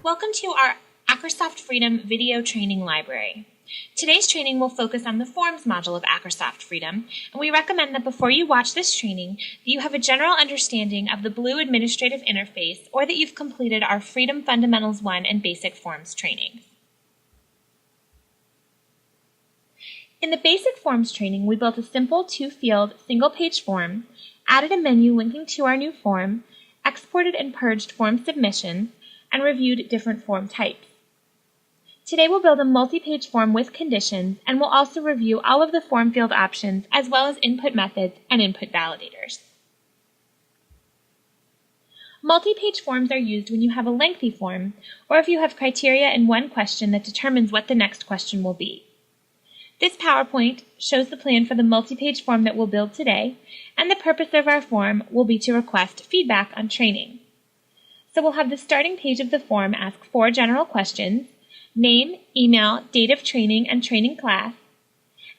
Welcome to our Acrosoft Freedom video training library. Today's training will focus on the Forms module of Acrosoft Freedom, and we recommend that before you watch this training, that you have a general understanding of the Blue Administrative Interface or that you've completed our Freedom Fundamentals 1 and Basic Forms training. In the Basic Forms training, we built a simple two-field, single-page form, added a menu linking to our new form, exported and purged form submissions, and reviewed different form types. Today we'll build a multi-page form with conditions, and we'll also review all of the form field options as well as input methods and input validators. Multi-page forms are used when you have a lengthy form, or if you have criteria in one question that determines what the next question will be. This PowerPoint shows the plan for the multi-page form that we'll build today, and the purpose of our form will be to request feedback on training. So we'll have the starting page of the form ask 4 general questions: name, email, date of training, and training class.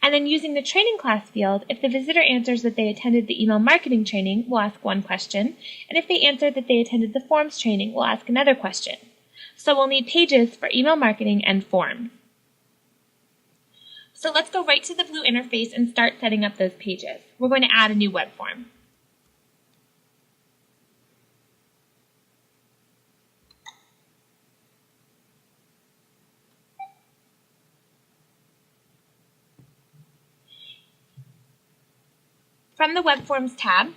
And then using the training class field, if the visitor answers that they attended the email marketing training, we'll ask 1 question. And if they answer that they attended the forms training, we'll ask another question. So we'll need pages for email marketing and forms. So let's go right to the Blue interface and start setting up those pages. We're going to add a new web form. From the Web Forms tab,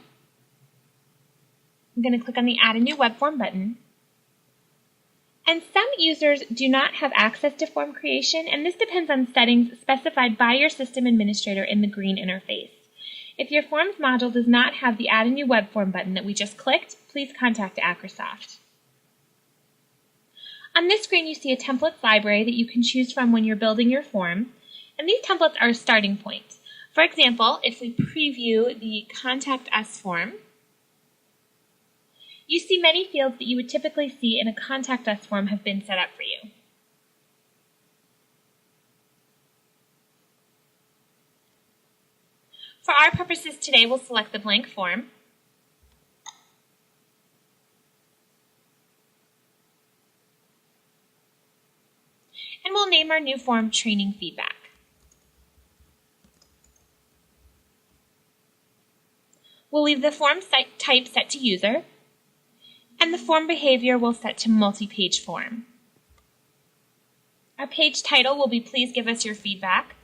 I'm going to click on the Add a New Web Form button. And some users do not have access to form creation, and this depends on settings specified by your system administrator in the green interface. If your Forms module does not have the Add a New Web Form button that we just clicked, please contact Acrosoft. On this screen, you see a templates library that you can choose from when you're building your form, and these templates are a starting point. For example, if we preview the Contact Us form, you see many fields that you would typically see in a Contact Us form have been set up for you. For our purposes today, we'll select the blank form. And we'll name our new form Training Feedback. We'll leave the form type set to user, and the form behavior we'll set to multi-page form. Our page title will be Please Give Us Your Feedback.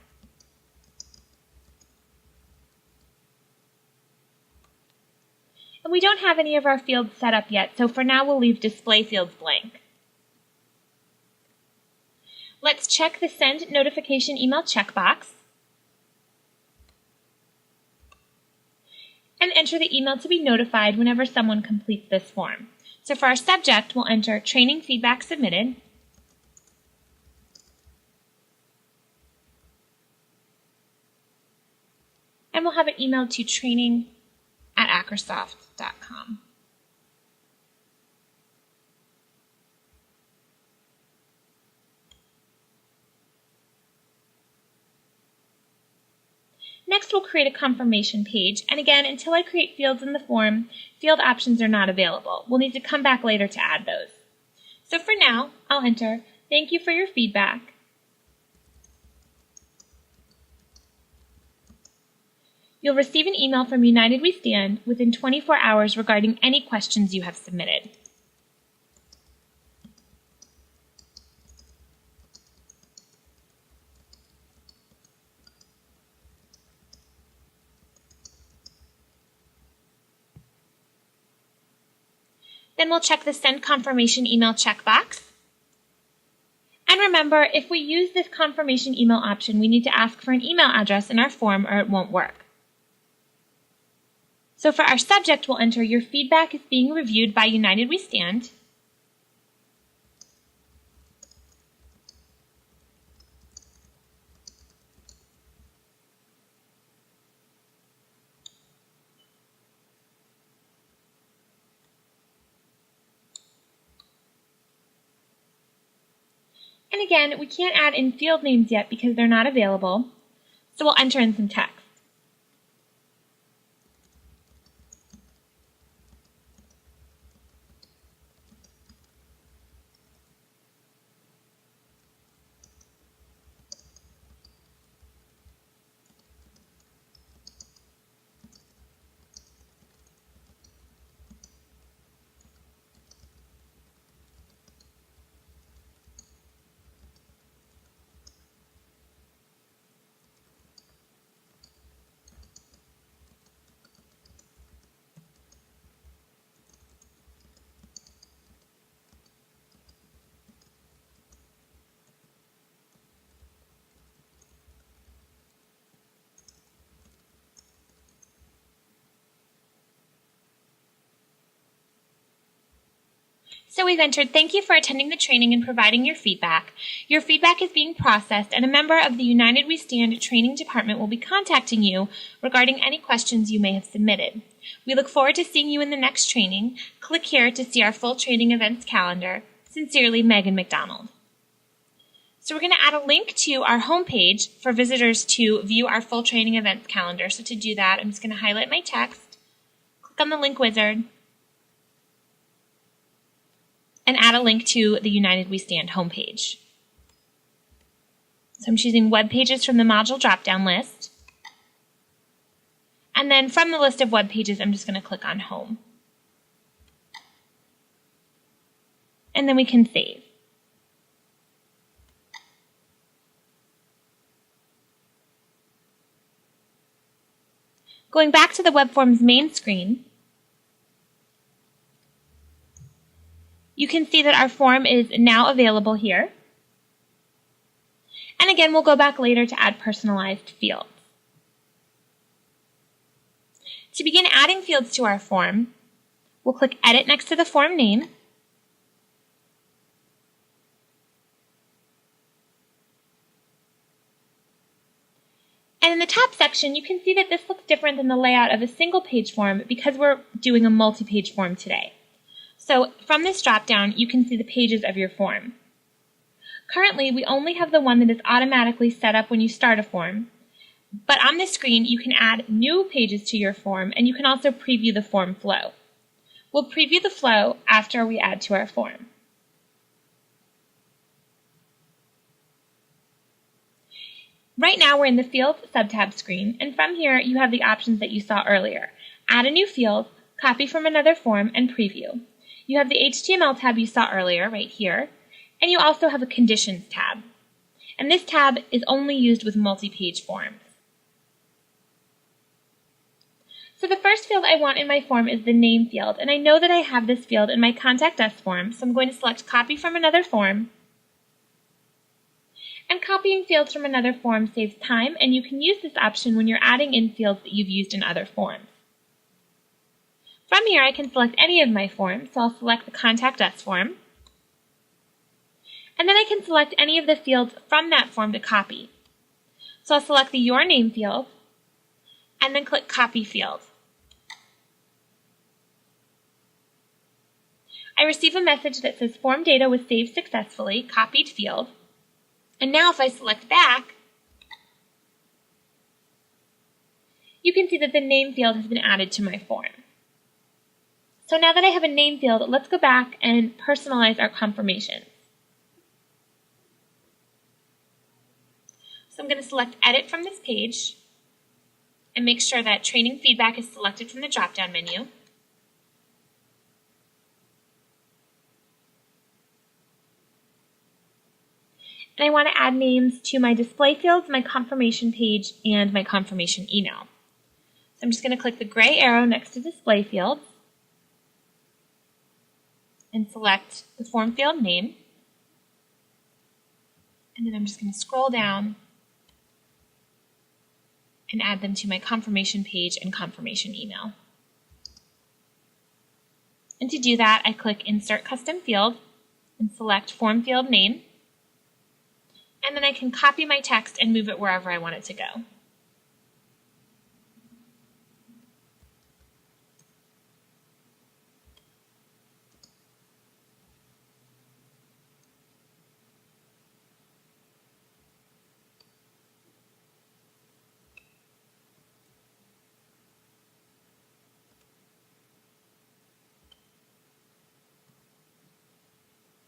And we don't have any of our fields set up yet, so for now we'll leave display fields blank. Let's check the Send Notification Email checkbox and enter the email to be notified whenever someone completes this form. So for our subject, we'll enter Training Feedback Submitted. And we'll have it emailed to training@acrosoft.com. Next, we'll create a confirmation page, and again, until I create fields in the form, field options are not available. We'll need to come back later to add those. So for now, I'll enter, "Thank you for your feedback." You'll receive an email from United We Stand within 24 hours regarding any questions you have submitted. Then we'll check the Send Confirmation Email checkbox. And remember, if we use this confirmation email option, we need to ask for an email address in our form or it won't work. So for our subject, we'll enter, "Your feedback is being reviewed by United We Stand." And again, we can't add in field names yet because they're not available, so we'll enter in some text. So we've entered, thank you for attending the training and providing your feedback. Your feedback is being processed and a member of the United We Stand training department will be contacting you regarding any questions you may have submitted. We look forward to seeing you in the next training. Click here to see our full training events calendar. Sincerely, Megan McDonald. So we're going to add a link to our homepage for visitors to view our full training events calendar. So to do that, I'm just going to highlight my text, click on the link wizard, and add a link to the United We Stand homepage. So I'm choosing web pages from the module drop-down list. And then from the list of web pages, I'm just going to click on Home. And then we can save. Going back to the web form's main screen, you can see that our form is now available here. And again, we'll go back later to add personalized fields. To begin adding fields to our form, we'll click Edit next to the form name. And in the top section, you can see that this looks different than the layout of a single page form because we're doing a multi-page form today. So from this drop-down, you can see the pages of your form. Currently, we only have the one that is automatically set up when you start a form. But on this screen, you can add new pages to your form, and you can also preview the form flow. We'll preview the flow after we add to our form. Right now, we're in the Field subtab screen, and from here, you have the options that you saw earlier. Add a new field, copy from another form, and preview. You have the HTML tab you saw earlier right here, and you also have a Conditions tab. And this tab is only used with multi-page forms. So the first field I want in my form is the name field, and I know that I have this field in my Contact Us form, so I'm going to select Copy from another form. And copying fields from another form saves time, and you can use this option when you're adding in fields that you've used in other forms. From here, I can select any of my forms, so I'll select the Contact Us form. And then I can select any of the fields from that form to copy. So I'll select the Your Name field, and then click Copy Field. I receive a message that says Form data was saved successfully, copied field. And now if I select back, you can see that the name field has been added to my form. So now that I have a name field, let's go back and personalize our confirmations. So I'm going to select Edit from this page and make sure that Training Feedback is selected from the drop-down menu. And I want to add names to my display fields, my confirmation page, and my confirmation email. So I'm just going to click the gray arrow next to display fields and select the form field name. And then I'm just going to scroll down and add them to my confirmation page and confirmation email. And to do that, I click Insert Custom Field and select Form Field Name. And then I can copy my text and move it wherever I want it to go.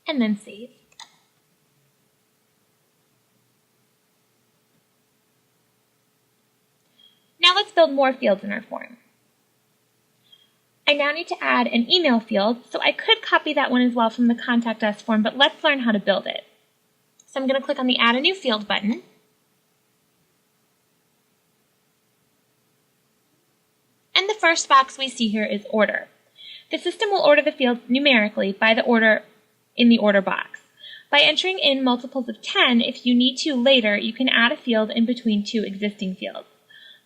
And then save. Now let's build more fields in our form. I now need to add an email field, so I could copy that one as well from the Contact Us form, but let's learn how to build it. So I'm going to click on the Add a New Field button. And the first box we see here is Order. The system will order the fields numerically by the order in the order box. By entering in multiples of 10, if you need to later, you can add a field in between two existing fields.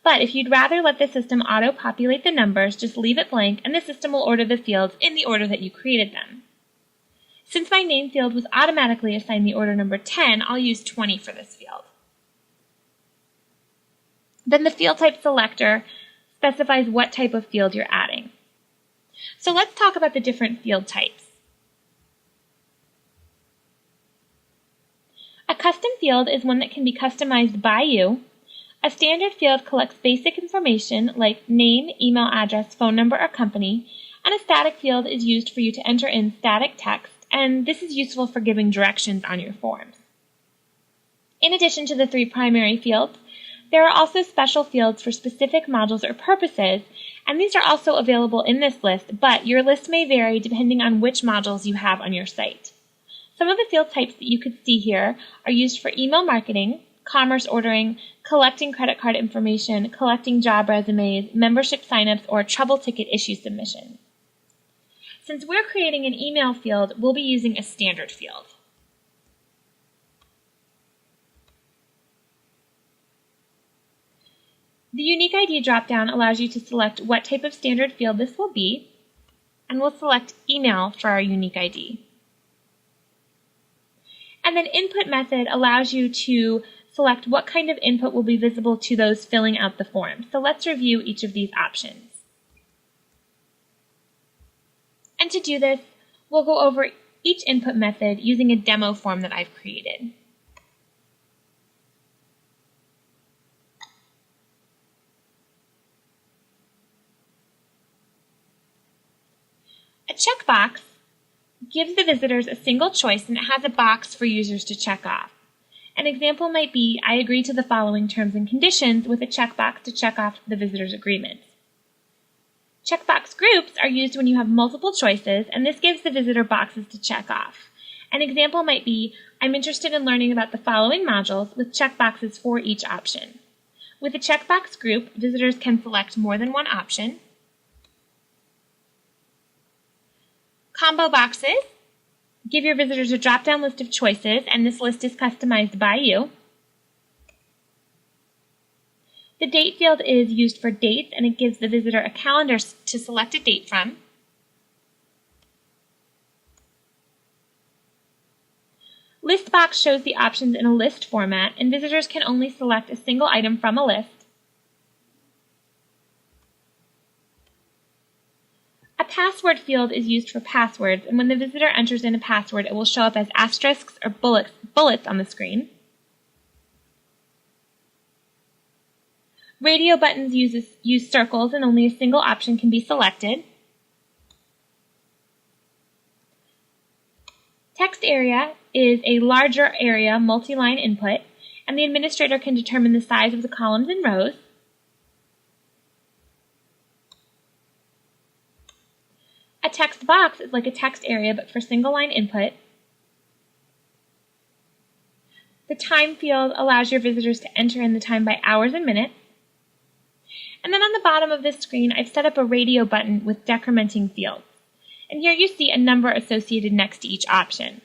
But if you'd rather let the system auto-populate the numbers, just leave it blank and the system will order the fields in the order that you created them. Since my name field was automatically assigned the order number 10, I'll use 20 for this field. Then the field type selector specifies what type of field you're adding. So let's talk about the different field types. A custom field is one that can be customized by you. A standard field collects basic information like name, email address, phone number, or company, and a static field is used for you to enter in static text, and this is useful for giving directions on your forms. In addition to the 3 primary fields, there are also special fields for specific modules or purposes, and these are also available in this list, but your list may vary depending on which modules you have on your site. Some of the field types that you could see here are used for email marketing, commerce ordering, collecting credit card information, collecting job resumes, membership signups, or trouble ticket issue submission. Since we're creating an email field, we'll be using a standard field. The Unique ID dropdown allows you to select what type of standard field this will be, and we'll select email for our Unique ID. And then Input Method allows you to select what kind of input will be visible to those filling out the form. So let's review each of these options. And to do this, we'll go over each input method using a demo form that I've created. A checkbox gives the visitors a single choice, and it has a box for users to check off. An example might be, I agree to the following terms and conditions, with a checkbox to check off the visitor's agreement. Checkbox groups are used when you have multiple choices, and this gives the visitor boxes to check off. An example might be, I'm interested in learning about the following modules, with checkboxes for each option. With a checkbox group, visitors can select more than one option. Combo boxes give your visitors a drop-down list of choices, and this list is customized by you. The date field is used for dates, and it gives the visitor a calendar to select a date from. List box shows the options in a list format, and visitors can only select a single item from a list. A password field is used for passwords, and when the visitor enters in a password, it will show up as asterisks or bullets on the screen. Radio buttons use circles, and only a single option can be selected. Text area is a larger area multi-line input, and the administrator can determine the size of the columns and rows. A text box is like a text area, but for single-line input. The time field allows your visitors to enter in the time by hours and minutes. And then on the bottom of this screen, I've set up a radio button with decrementing fields. And here you see a number associated next to each option.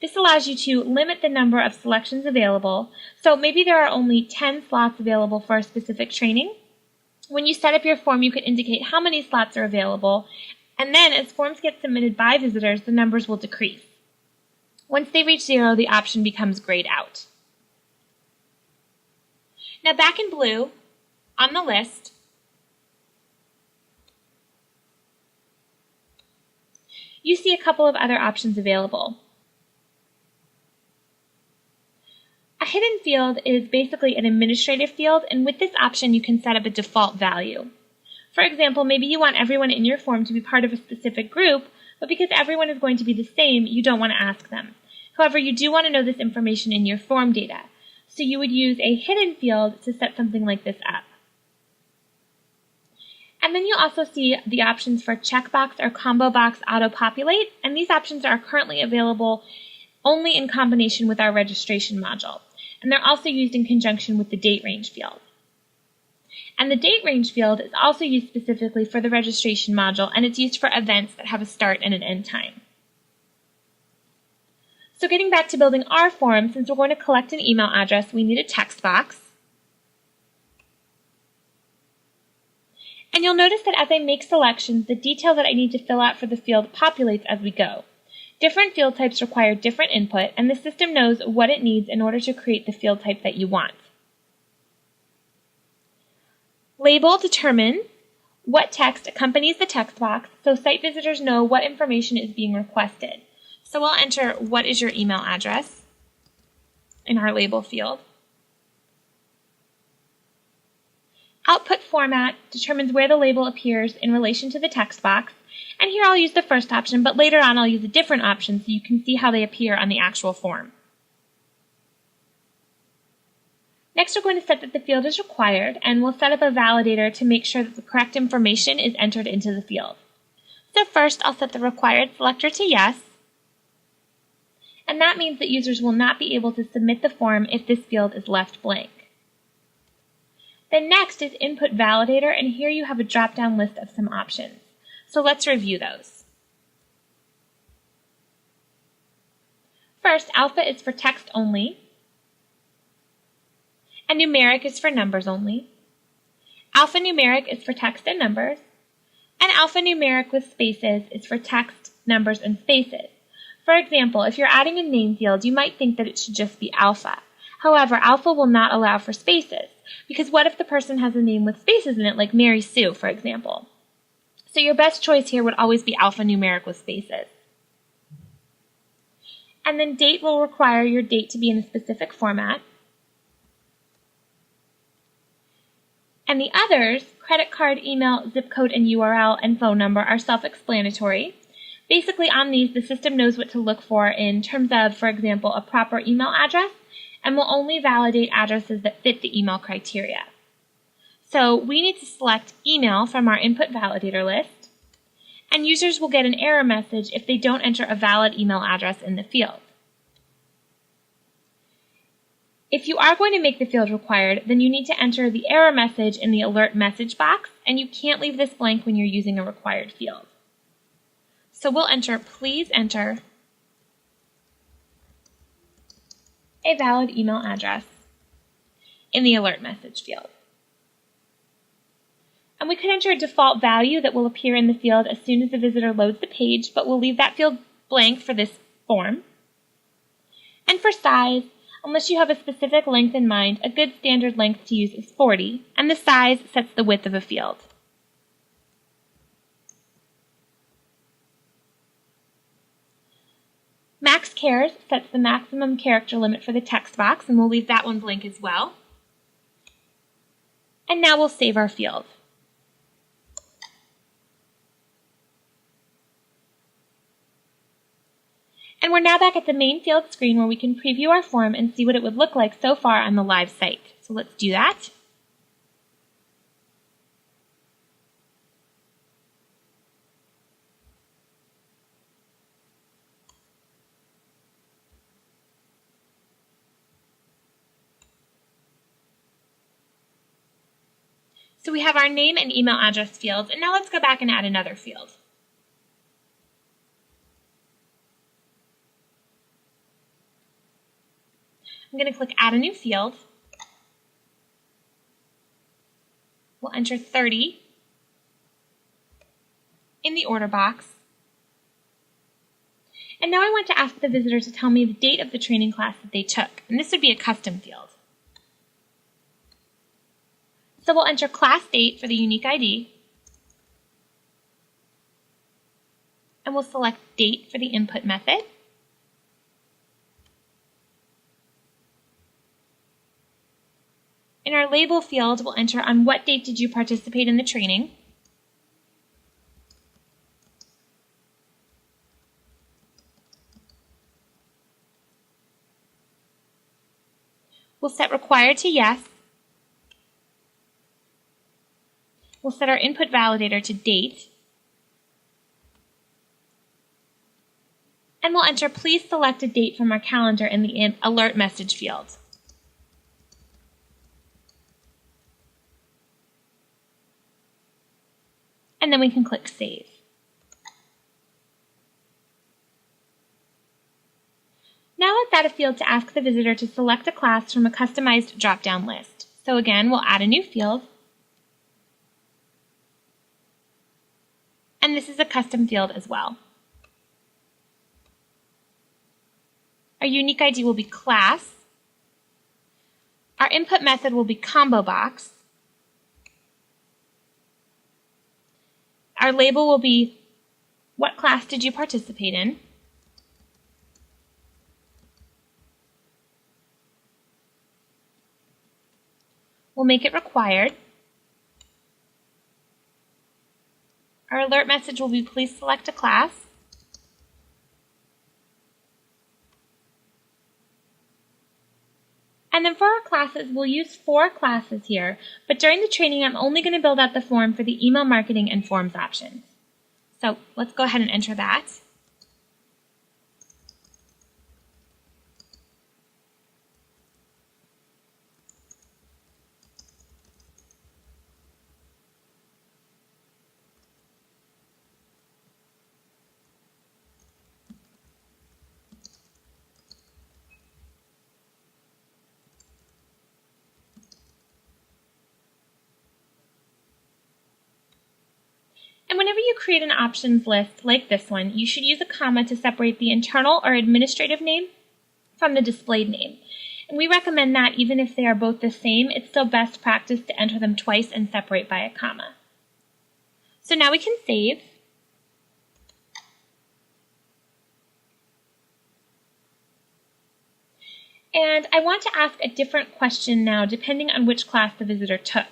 This allows you to limit the number of selections available. So maybe there are only 10 slots available for a specific training. When you set up your form, you can indicate how many slots are available. And then as forms get submitted by visitors, the numbers will decrease. Once they reach 0, the option becomes grayed out. Now back in blue, on the list, you see a couple of other options available. A hidden field is basically an administrative field, and with this option you can set up a default value. For example, maybe you want everyone in your form to be part of a specific group, but because everyone is going to be the same, you don't want to ask them. However, you do want to know this information in your form data, so you would use a hidden field to set something like this up. And then you also see the options for checkbox or combo box auto-populate, and these options are currently available only in combination with our registration module, and they're also used in conjunction with the date range field. And the date range field is also used specifically for the registration module, and it's used for events that have a start and an end time. So getting back to building our form, since we're going to collect an email address, we need a text box. And you'll notice that as I make selections, the detail that I need to fill out for the field populates as we go. Different field types require different input, and the system knows what it needs in order to create the field type that you want. Label determines what text accompanies the text box so site visitors know what information is being requested. So we'll enter "what is your email address" in our label field. Output format determines where the label appears in relation to the text box, and here I'll use the first option, but later on I'll use a different option so you can see how they appear on the actual form. Next, we're going to set that the field is required, and we'll set up a validator to make sure that the correct information is entered into the field. So first, I'll set the required selector to yes, and that means that users will not be able to submit the form if this field is left blank. Then next is input validator, and here you have a drop-down list of some options. So let's review those. First, alpha is for text only, and numeric is for numbers only. Alphanumeric is for text and numbers, and alphanumeric with spaces is for text, numbers, and spaces. For example, if you're adding a name field, you might think that it should just be alpha. However, alpha will not allow for spaces, because what if the person has a name with spaces in it, like Mary Sue, for example? So your best choice here would always be alphanumeric with spaces. And then date will require your date to be in a specific format. And the others, credit card, email, zip code, and URL, and phone number, are self-explanatory. Basically, on these, the system knows what to look for in terms of, for example, a proper email address, and will only validate addresses that fit the email criteria. So we need to select email from our input validator list, and users will get an error message if they don't enter a valid email address in the field. If you are going to make the field required, then you need to enter the error message in the alert message box, and you can't leave this blank when you're using a required field. So we'll enter "please enter a valid email address" in the alert message field. And we could enter a default value that will appear in the field as soon as the visitor loads the page, but we'll leave that field blank for this form. And for size, unless you have a specific length in mind, a good standard length to use is 40, and the size sets the width of a field. Max chars sets the maximum character limit for the text box, and we'll leave that one blank as well. And now we'll save our field. And we're now back at the main field screen where we can preview our form and see what it would look like so far on the live site. So let's do that. So we have our name and email address fields, and now let's go back and add another field. I'm going to click Add a New Field. We'll enter 30 in the order box. And now I want to ask the visitor to tell me the date of the training class that they took, and this would be a custom field. So we'll enter class date for the unique ID, and we'll select date for the input method. In our label field, we'll enter on what date did you participate in the training. We'll set required to yes. We'll set our input validator to date. And we'll enter please select a date from our calendar in the alert message field. And then we can click Save. Now let's add a field to ask the visitor to select a class from a customized drop-down list. So again, we'll add a new field. And this is a custom field as well. Our unique ID will be class. Our input method will be combo box. Our label will be what class did you participate in? We'll make it required. Our alert message will be please select a class. And then for our classes, we'll use 4 classes here, but during the training, I'm only going to build out the form for the email marketing and forms options. So let's go ahead and enter that. And whenever you create an options list like this one, you should use a comma to separate the internal or administrative name from the displayed name. And we recommend that even if they are both the same, it's still best practice to enter them twice and separate by a comma. So now we can save. And I want to ask a different question now depending on which class the visitor took.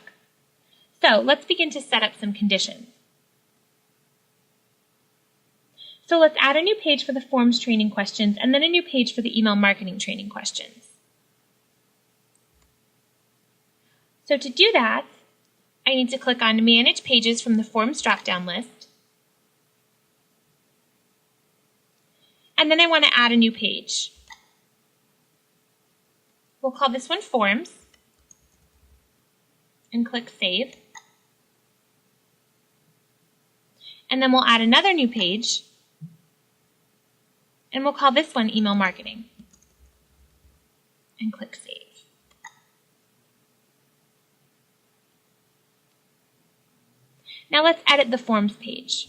So let's begin to set up some conditions. So let's add a new page for the forms training questions and then a new page for the email marketing training questions. So to do that, I need to click on Manage Pages from the Forms drop-down list. And then I want to add a new page. We'll call this one Forms and click Save. And then we'll add another new page. And we'll call this one Email Marketing. And click Save. Now let's edit the Forms page.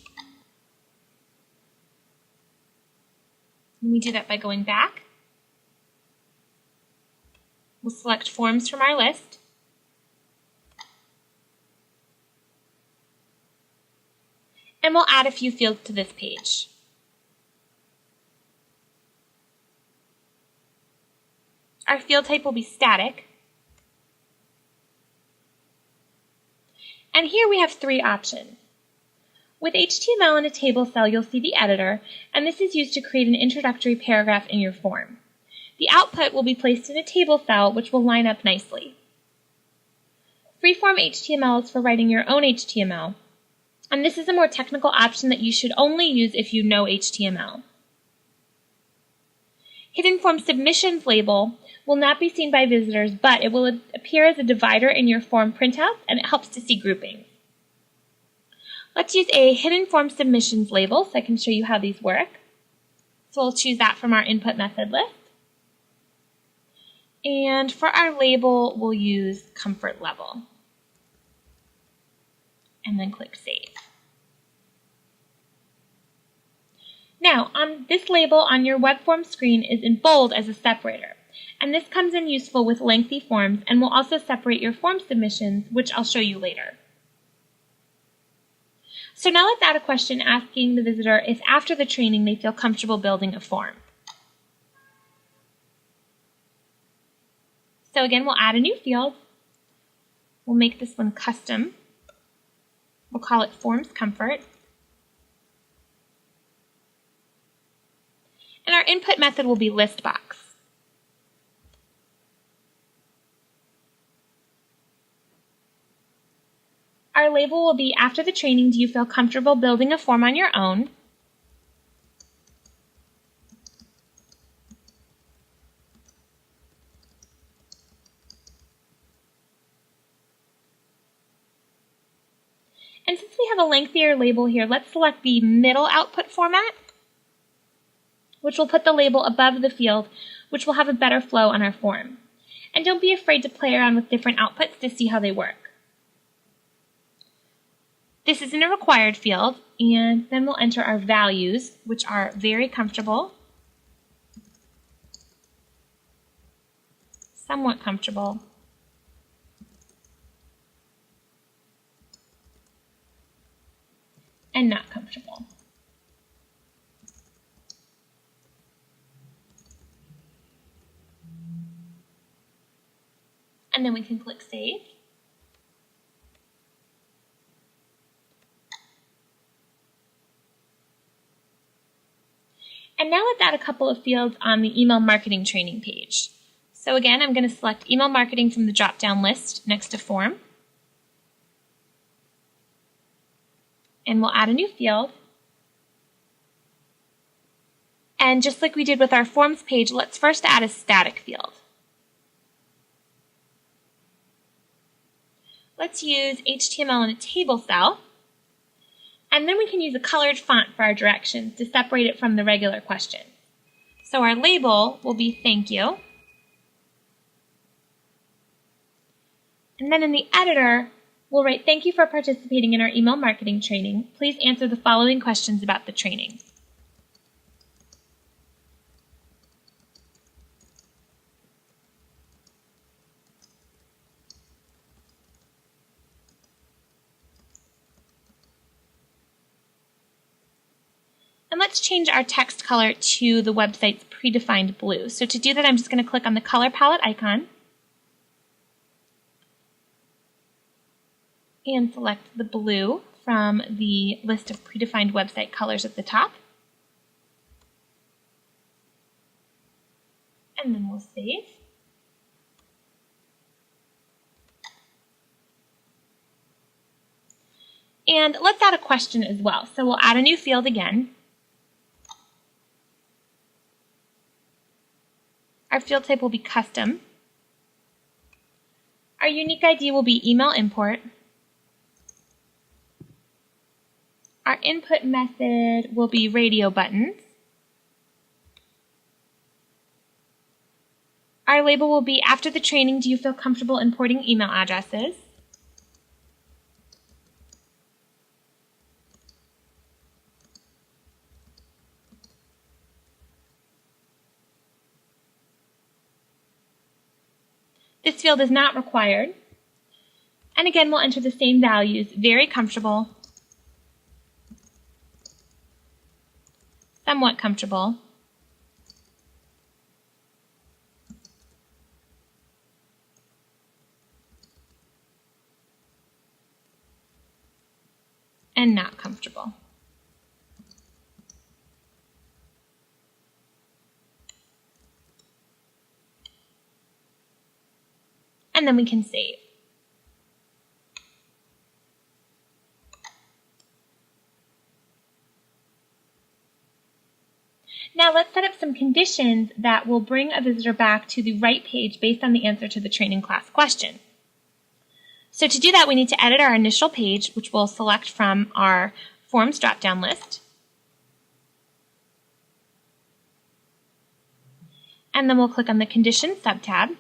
And we do that by going back. We'll select Forms from our list. And we'll add a few fields to this page. Our field type will be static. And here we have 3 options. With HTML in a table cell, you'll see the editor, and this is used to create an introductory paragraph in your form. The output will be placed in a table cell, which will line up nicely. Freeform HTML is for writing your own HTML, and this is a more technical option that you should only use if you know HTML. Hidden Form Submissions label will not be seen by visitors, but it will appear as a divider in your form printouts, and it helps to see groupings. Let's use a Hidden Form Submissions label so I can show you how these work. So we'll choose that from our input method list. And for our label, we'll use Comfort Level. And then click Save. Now, on this label on your web form screen is in bold as a separator. And this comes in useful with lengthy forms and will also separate your form submissions, which I'll show you later. So now let's add a question asking the visitor if after the training they feel comfortable building a form. So again, we'll add a new field. We'll make this one custom. We'll call it Forms Comfort. And our input method will be ListBox. Our label will be, after the training, do you feel comfortable building a form on your own? And since we have a lengthier label here, let's select the middle output format, which will put the label above the field, which will have a better flow on our form. And don't be afraid to play around with different outputs to see how they work. This isn't a required field, and then we'll enter our values, which are very comfortable, somewhat comfortable, and not comfortable. And then we can click Save. And now let's add a couple of fields on the email marketing training page. So again, I'm going to select email marketing from the drop-down list next to form. And we'll add a new field. And just like we did with our forms page, let's first add a static field. Let's use HTML in a table cell. And then we can use a colored font for our directions to separate it from the regular question. So our label will be thank you. And then in the editor, we'll write thank you for participating in our email marketing training. Please answer the following questions about the training. And let's change our text color to the website's predefined blue. So to do that, I'm just going to click on the color palette icon and select the blue from the list of predefined website colors at the top. And then we'll save. And let's add a question as well. So we'll add a new field again. Our field type will be custom. Our unique ID will be email import. Our input method will be radio buttons. Our label will be after the training, do you feel comfortable importing email addresses? This field is not required. And again, we'll enter the same values, very comfortable, somewhat comfortable, and not comfortable. And then we can save. Now let's set up some conditions that will bring a visitor back to the right page based on the answer to the training class question. So to do that, we need to edit our initial page, which we'll select from our forms drop-down list. And then we'll click on the Conditions subtab.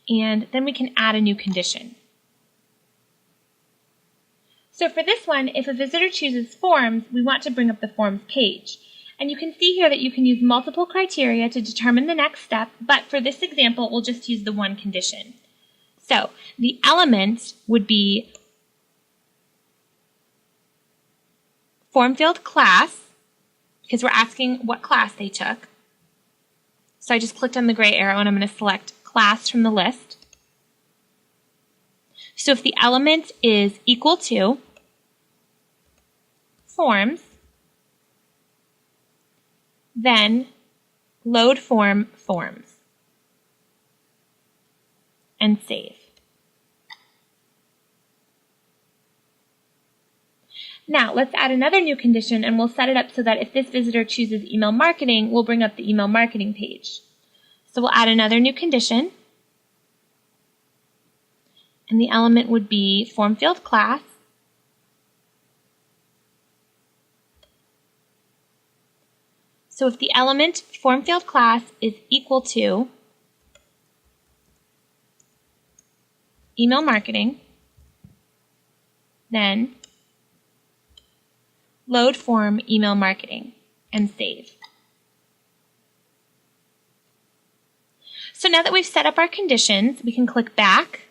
And then we can add a new condition. So for this one, if a visitor chooses forms, we want to bring up the forms page. And you can see here that you can use multiple criteria to determine the next step, but for this example, we'll just use the one condition. So the element would be form field class, because we're asking what class they took. So I just clicked on the gray arrow and I'm going to select class from the list. So if the element is equal to forms, then load form forms and save. Now let's add another new condition and we'll set it up so that if this visitor chooses email marketing, we'll bring up the email marketing page. So we'll add another new condition, and the element would be form field class, so if the element form field class is equal to email marketing, then load form email marketing and save. So now that we've set up our conditions, we can click back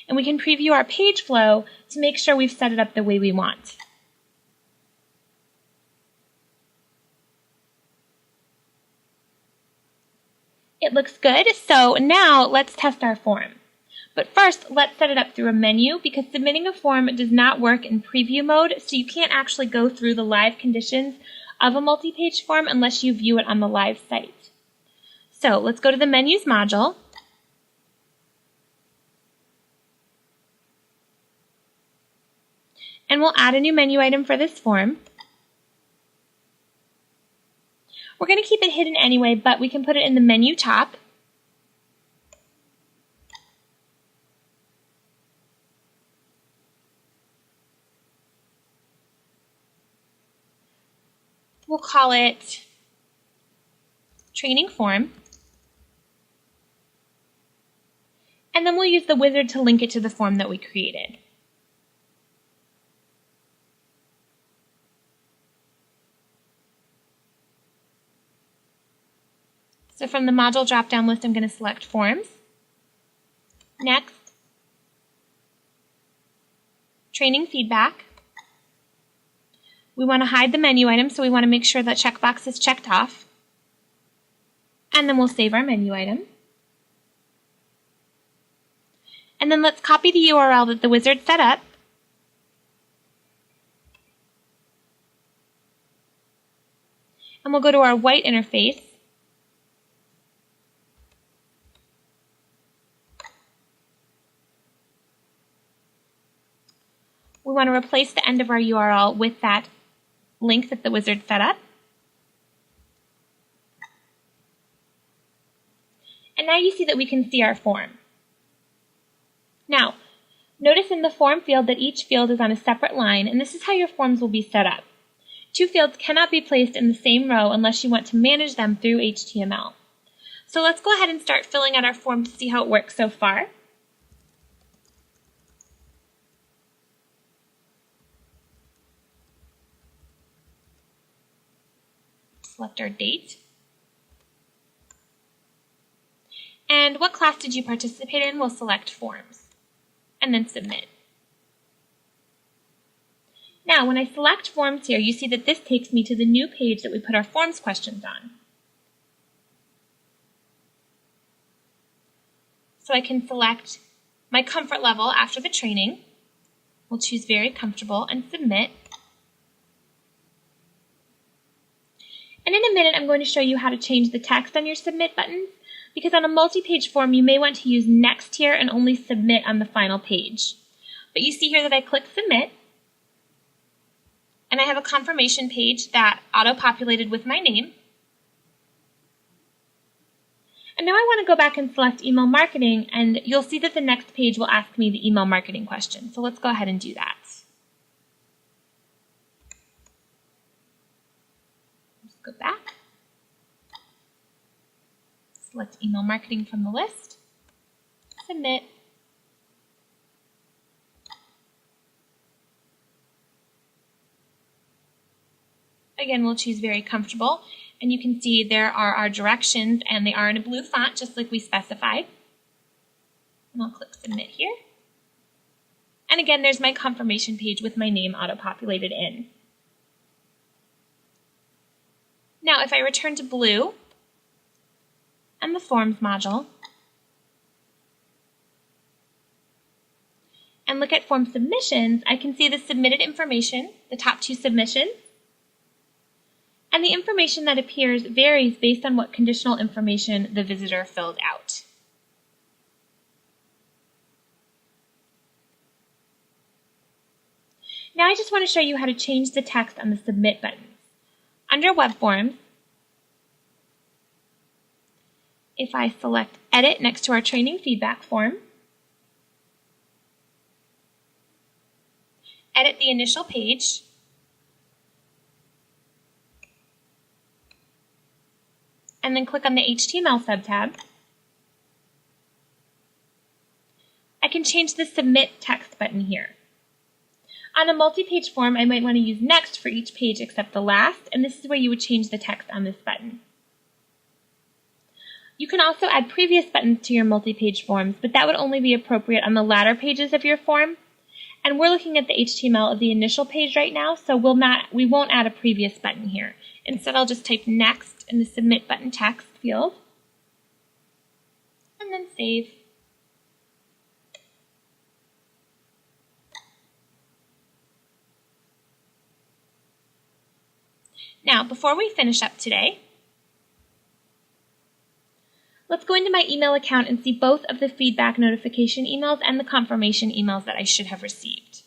and we can preview our page flow to make sure we've set it up the way we want. It looks good, so now let's test our form. But first, let's set it up through a menu because submitting a form does not work in preview mode, so you can't actually go through the live conditions of a multi-page form unless you view it on the live site. So let's go to the Menus module. And we'll add a new menu item for this form. We're going to keep it hidden anyway, but we can put it in the menu top. We'll call it Training Form. And then we'll use the wizard to link it to the form that we created. So from the module drop-down list, I'm going to select Forms. Next, Training Feedback. We want to hide the menu item, so we want to make sure that checkbox is checked off. And then we'll save our menu item. And then let's copy the URL that the wizard set up. And we'll go to our white interface. We want to replace the end of our URL with that link that the wizard set up. And now you see that we can see our form. Now, notice in the form field that each field is on a separate line, and this is how your forms will be set up. Two fields cannot be placed in the same row unless you want to manage them through HTML. So let's go ahead and start filling out our form to see how it works so far. Select our date. And what class did you participate in? We'll select Forms. And then Submit. Now, when I select Forms here, you see that this takes me to the new page that we put our forms questions on. So I can select my comfort level after the training. We'll choose Very Comfortable and Submit. And in a minute, I'm going to show you how to change the text on your Submit buttons, because on a multi-page form, you may want to use Next here and only Submit on the final page. But you see here that I click Submit, and I have a confirmation page that auto-populated with my name. And now I want to go back and select Email Marketing, and you'll see that the next page will ask me the email marketing question. So let's go ahead and do that. Go back, select Email Marketing from the list, Submit, again we'll choose Very Comfortable, and you can see there are our directions and they are in a blue font just like we specified. And I'll click Submit here. And again there's my confirmation page with my name auto-populated in. Now, if I return to Blue and the Forms module and look at Form Submissions, I can see the submitted information, the top two submissions, and the information that appears varies based on what conditional information the visitor filled out. Now I just want to show you how to change the text on the Submit button. Under Web Forms, if I select Edit next to our training feedback form, edit the initial page, and then click on the HTML subtab, I can change the Submit text button here. On a multi-page form, I might want to use Next for each page except the last, and this is where you would change the text on this button. You can also add previous buttons to your multi-page forms, but that would only be appropriate on the latter pages of your form. And we're looking at the HTML of the initial page right now, so we won't add a previous button here. Instead, I'll just type next in the submit button text field, and then save. Now, before we finish up today, let's go into my email account and see both of the feedback notification emails and the confirmation emails that I should have received.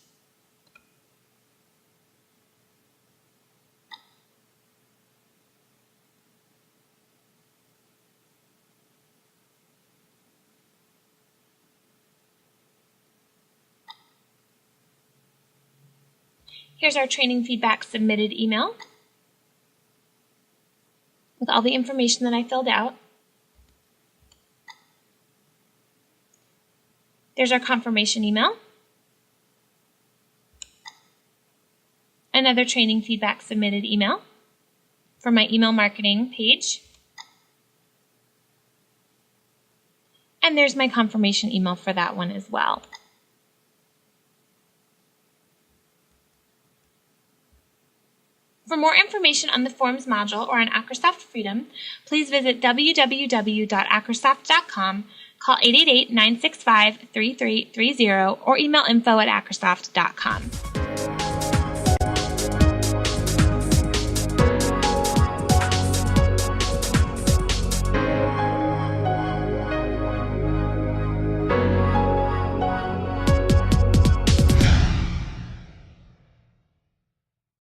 Here's our training feedback submitted email with all the information that I filled out. There's our confirmation email. Another training feedback submitted email for my email marketing page. And there's my confirmation email for that one as well. For more information on the Forms module or on Acrosoft Freedom, please visit www.acrosoft.com, call 888-965-3330, or email info@acrosoft.com.